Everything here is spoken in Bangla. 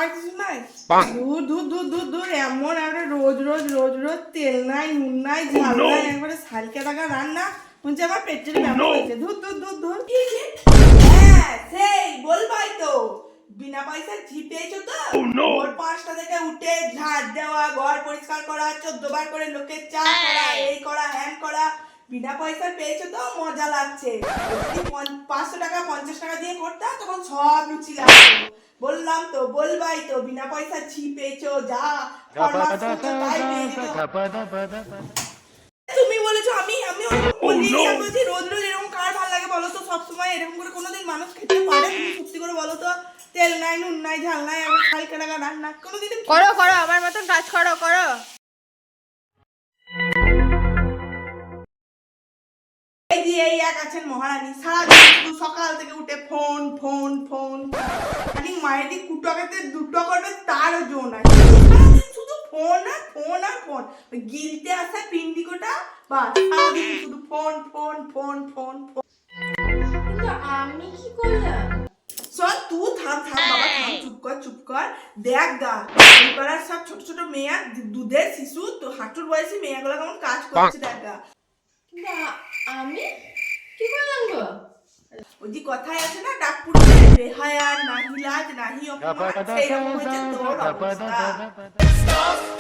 আর কিছু নাই? দূর দূর দূর দূর দূর, এমন একটা রোজ রোজ রোজ রোজ তেল নাই, নুন নাই, ঝাল নাই, একবারে সালকে টাকা রান্না শুনছি আমার পেটের ব্যাপার হয়েছে। দূর দূর দূর দূর। হ্যাঁ সেই বলবাই তো, বিনা পয়সার ঝি পেয়েছো তো? ভোর 5টা থেকে উঠে ঝাড় দেওয়া, ঘর পরিষ্কার করা, 14 বার করে লোকের চা করা, এই করা হ্যান করা, বিনা পয়সার পেয়েছো তো মজা লাগছে। 500 টাকা 50 টাকা দিয়ে করতে তখন সব রুচি লাগতো। বললাম তো, বলবাই তো, বিনা পয়সার ঝি পেয়েছো, যা ফরমাস করছো তাই পেয়ে যেত। তুমি বলেছো আমি আমি বলি, আমি বলছি রোজ রোজ এরকম কার ভালো লাগে বলো তো? সবসময় এরকম করে কোনোদিন মানুষ খেতে পারে? তুমি সত্যি করে বলো তো, তেল নাই, নুন নাই, ঝাল নাই, আবার হালকা টাকা রান্না কোনোদিন করো করো, আমার মতন কাজ করো করো। এই যে এই এক আছেন মহারানী, সারাদিন শুধু সকাল থেকে উঠে ফোন ফোন ফোন, খালি মায়ের দিক কুটাকাতে দুটো করবে তারও জো নাই, সারাদিন শুধু ফোন আর ফোন আর ফোন, গিলতে আসা পিন্ডিকোটা বা সারাদিন শুধু phone phone phone phone phone. কিন্তু আমি কি করলাম? চল তুই থাম থাম বাবা, থাম, চুপ কর। দেখ গা, এই পাড়ার সব ছোট ছোট মেয়া, দুধের শিশু, তো হাঁটুর বয়সী মেয়েগুলো কেমন কাজ করছে দেখ গা। কিন্তু আমি কি করলাম গো? ওই যে কথায় আছে না, ডাকপুরে বেহায়া নাহি লাজ নাহি অপমান, সেইরকম হয়েছে তোর অবস্থা।